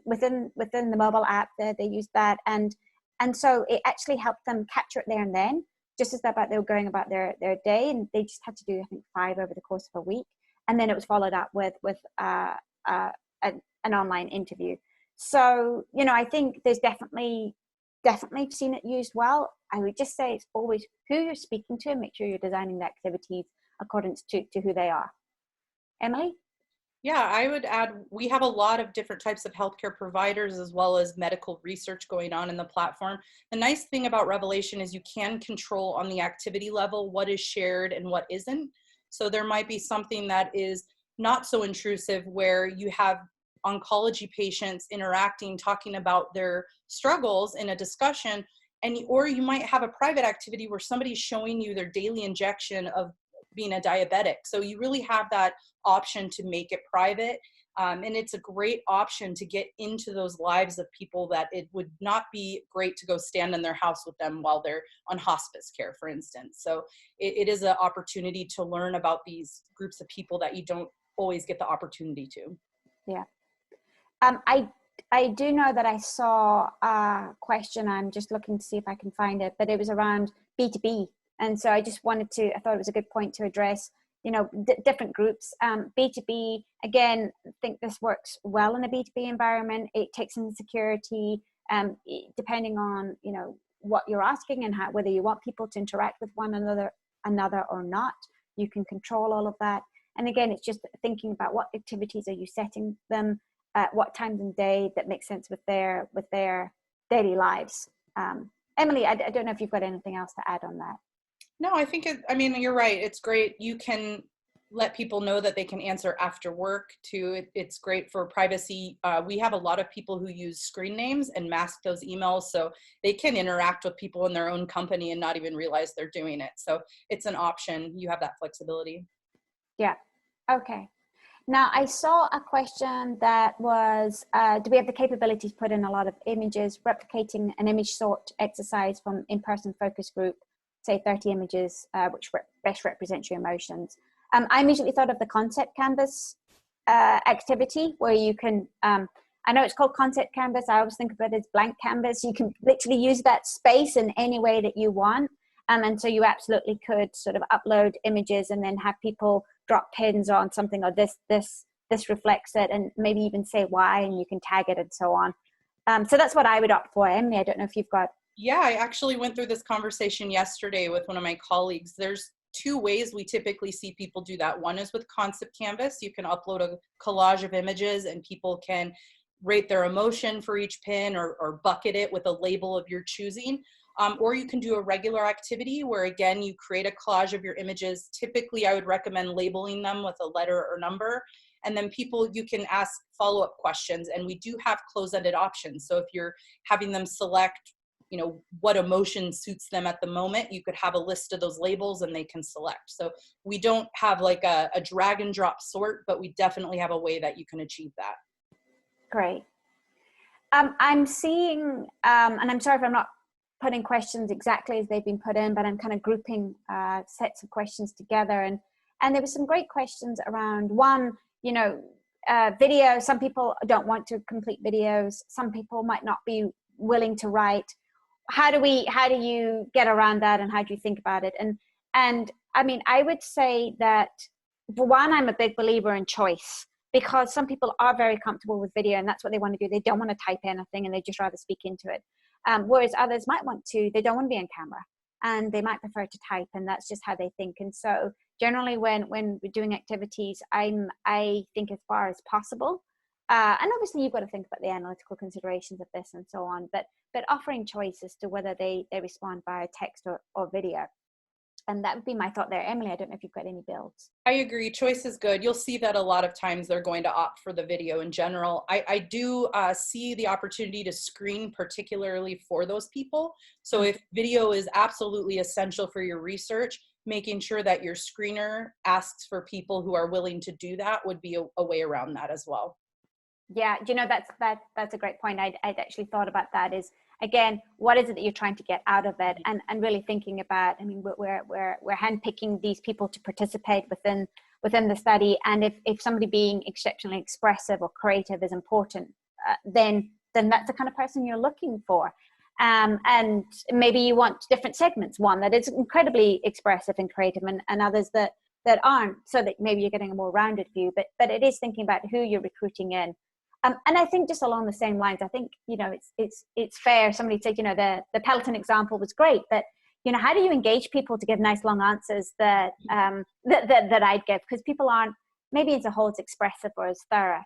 within the mobile app. They used that, and so it actually helped them capture it there and then, just as they were going about their day, and they just had to do I think 5 over the course of a week, and then it was followed up with an online interview. So you know, I think there's definitely seen it used well. I would just say it's always who you're speaking to, and make sure you're designing the activities according to who they are. Emily? Yeah, I would add, we have a lot of different types of healthcare providers as well as medical research going on in the platform. The nice thing about Revelation is you can control on the activity level what is shared and what isn't. So there might be something that is not so intrusive where you have oncology patients interacting, talking about their struggles in a discussion, or you might have a private activity where somebody's showing you their daily injection of being a diabetic. So you really have that option to make it private. And it's a great option to get into those lives of people that it would not be great to go stand in their house with them while they're on hospice care, for instance. So it is an opportunity to learn about these groups of people that you don't always get the opportunity to. Yeah. I do know that I saw a question. I'm just looking to see if I can find it, but it was around B2B. And so I just wanted to, I thought it was a good point to address, you know, different groups. B2B, again, I think this works well in a B2B environment. It takes in security, depending on, you know, what you're asking and how, whether you want people to interact with one another or not. You can control all of that. And again, it's just thinking about what activities are you setting them at what times and day that makes sense with their daily lives. Emily, I don't know if you've got anything else to add on that. No, I think I mean, you're right. It's great. You can let people know that they can answer after work too. It's great for privacy. We have a lot of people who use screen names and mask those emails, so they can interact with people in their own company and not even realize they're doing it. So it's an option. You have that flexibility. Yeah. Okay. Now, I saw a question that was, do we have the capability to put in a lot of images, replicating an image sort exercise from in-person focus group, say 30 images, which best represents your emotions? I immediately thought of the concept canvas activity where you can, I know it's called concept canvas. I always think of it as blank canvas. You can literally use that space in any way that you want. And so you absolutely could sort of upload images and then have people drop pins on something, or this reflects it, and maybe even say why, and you can tag it and so on. So that's what I would opt for. Emily, I don't know if you've got. Yeah, I actually went through this conversation yesterday with one of my colleagues. There's two ways we typically see people do that. One is with Concept Canvas. You can upload a collage of images and people can rate their emotion for each pin, or bucket it with a label of your choosing. Or you can do a regular activity where, again, you create a collage of your images. Typically, I would recommend labeling them with a letter or number. And then you can ask follow-up questions. And we do have close-ended options. So if you're having them select, you know, what emotion suits them at the moment, you could have a list of those labels and they can select. So we don't have like a drag and drop sort, but we definitely have a way that you can achieve that. Great. I'm seeing, and I'm sorry if I'm not putting questions exactly as they've been put in, but I'm kind of grouping sets of questions together. And there were some great questions around, one, you know, video. Some people don't want to complete videos. Some people might not be willing to write. How do you get around that, and how do you think about it? And I mean, I would say that, for one, I'm a big believer in choice, because some people are very comfortable with video and that's what they want to do. They don't want to type anything and they just rather speak into it. Whereas others might want to, they don't want to be on camera and they might prefer to type, and that's just how they think. And so generally when we're doing activities, I think as far as possible, and obviously you've got to think about the analytical considerations of this and so on, but offering choice as to whether they respond via text or video. And that would be my thought there. Emily, I don't know if you've got any builds. I agree. Choice is good. You'll see that a lot of times they're going to opt for the video in general. I do see the opportunity to screen particularly for those people. So if video is absolutely essential for your research, making sure that your screener asks for people who are willing to do that would be a way around that as well. Yeah, you know, that's a great point. I'd actually thought about that. Is, again, what is it that you're trying to get out of it, and really thinking about, I mean, we're handpicking these people to participate within the study, and if somebody being exceptionally expressive or creative is important, then that's the kind of person you're looking for. And maybe you want different segments, one that is incredibly expressive and creative, and others that aren't, so that maybe you're getting a more rounded view. But it is thinking about who you're recruiting in. And I think just along the same lines, I think, you know, it's fair. Somebody said, you know, the Peloton example was great, but, you know, how do you engage people to give nice long answers that I'd give? Because people aren't maybe as a whole as expressive or as thorough.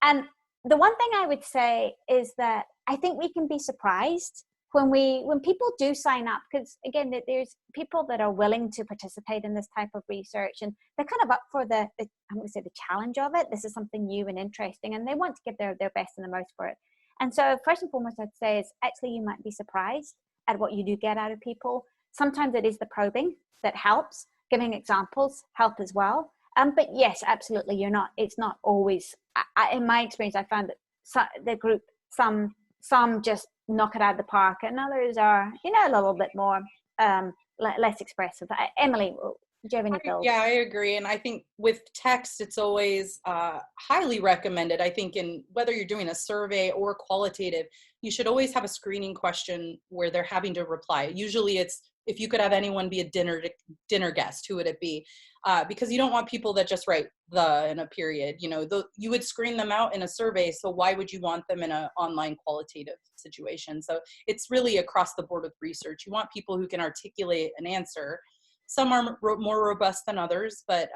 And the one thing I would say is that I think we can be surprised when people do sign up, because again, there's people that are willing to participate in this type of research, and they're kind of up for I'm going to say the challenge of it. This is something new and interesting, and they want to give their best and the most for it. And so first and foremost, I'd say is actually you might be surprised at what you do get out of people. Sometimes it is the probing that helps. Giving examples help as well. But yes, absolutely, it's not always, in my experience, I found that the group, some just knock it out of the park, and others are, you know, a little bit more less expressive. Emily, Do you have any thoughts? Yeah, I agree. And I think with text, it's always highly recommended. I think in whether you're doing a survey or qualitative, you should always have a screening question where they're having to reply. Usually it's, if you could have anyone be a dinner guest, who would it be? Because you don't want people that just write the in a period. You know, you would screen them out in a survey, so why would you want them in an online qualitative situation? So it's really across the board with research. You want people who can articulate an answer. Some are more robust than others, but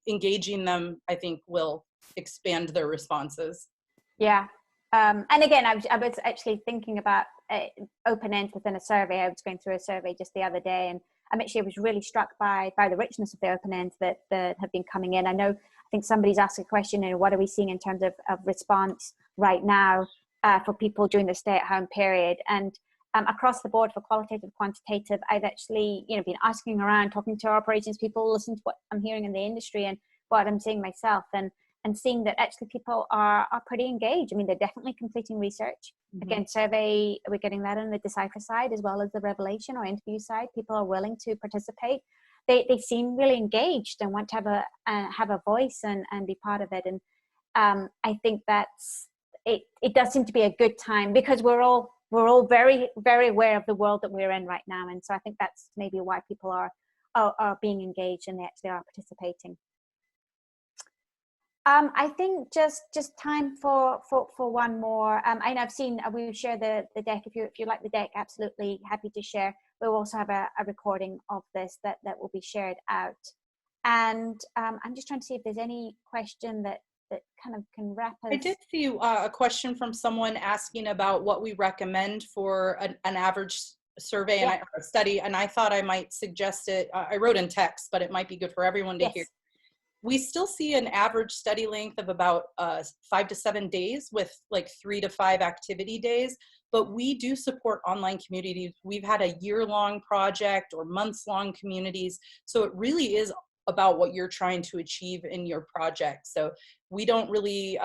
engaging them, I think, will expand their responses. Yeah. And again, I was actually thinking about open ends within a survey. I was going through a survey just the other day, and I was really struck by the richness of the open ends that have been coming in. I think somebody's asked a question, you know, what are we seeing in terms of response right now for people during the stay-at-home period? And across the board for qualitative, quantitative, I've actually, you know, been asking around, talking to operations people, listening to what I'm hearing in the industry and what I'm seeing myself, and seeing that actually people are pretty engaged. I mean, they're definitely completing research. Mm-hmm. Again, survey, we're getting that on the Decipher side as well as the revelation or interview side. People are willing to participate. They seem really engaged and want to have a voice and be part of it. And I think that's it. It does seem to be a good time because we're all very, very aware of the world that we're in right now. And so I think that's maybe why people are being engaged and they actually are participating. I think just time for one more. And I've seen, we'll share the deck. If you like the deck, absolutely happy to share. We'll also have a recording of this that will be shared out. And I'm just trying to see if there's any question that kind of can wrap us. I did see a question from someone asking about what we recommend for an average survey and a study, and I thought I might suggest it. I wrote in text, but it might be good for everyone to hear. We still see an average study length of about 5 to 7 days with like 3 to 5 activity days, but we do support online communities. We've had a year-long project or months-long communities, so it really is about what you're trying to achieve in your project. So we don't really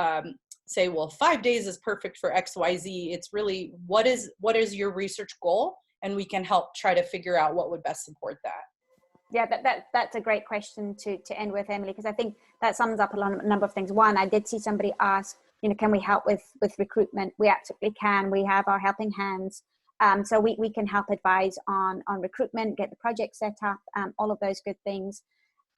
say, well, 5 days is perfect for XYZ. It's really what is your research goal, and we can help try to figure out what would best support that. Yeah, that's a great question to end with, Emily, because I think that sums up a number of things. One, I did see somebody ask, you know, can we help with recruitment? We absolutely can. We have our helping hands. So we can help advise on recruitment, get the project set up, all of those good things.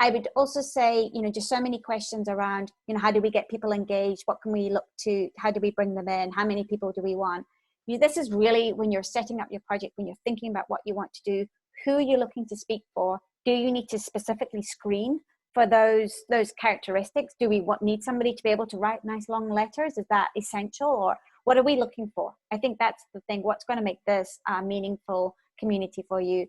I would also say, you know, just so many questions around, you know, how do we get people engaged? What can we look to? How do we bring them in? How many people do we want? This is really when you're setting up your project, when you're thinking about what you want to do, who are you looking to speak for? Do you need to specifically screen for those characteristics? Do we need somebody to be able to write nice long letters? Is that essential, or what are we looking for? I think that's the thing. What's going to make this a meaningful community for you?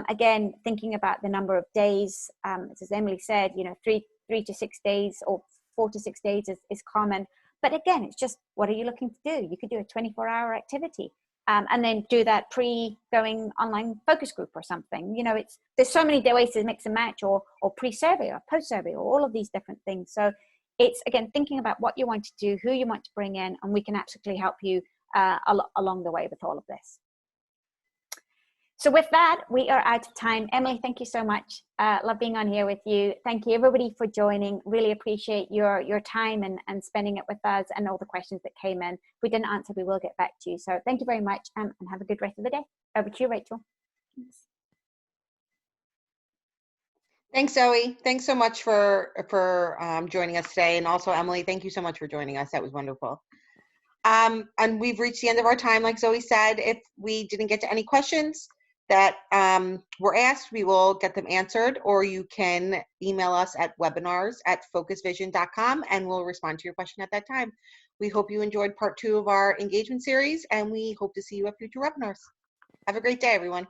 Again, thinking about the number of days, as Emily said, you know, 3 to 6 days or 4 to 6 days is common. But again, it's just, what are you looking to do? You could do a 24-hour activity. And then do that pre-going online focus group or something. You know, there's so many ways to mix and match, or pre-survey or post-survey, or all of these different things. So it's, again, thinking about what you want to do, who you want to bring in, and we can absolutely help you along the way with all of this. So with that, we are out of time. Emily, thank you so much. Love being on here with you. Thank you, everybody, for joining. Really appreciate your time and spending it with us and all the questions that came in. If we didn't answer, we will get back to you. So thank you very much, and have a good rest of the day. Over to you, Rachel. Thanks, Zoe. Thanks so much for joining us today. And also, Emily, thank you so much for joining us. That was wonderful. And we've reached the end of our time. Like Zoe said, if we didn't get to any questions that were asked, we will get them answered, or you can email us at webinars@focusvision.com and we'll respond to your question at that time. We hope you enjoyed part 2 of our engagement series, and we hope to see you at future webinars. Have a great day, everyone.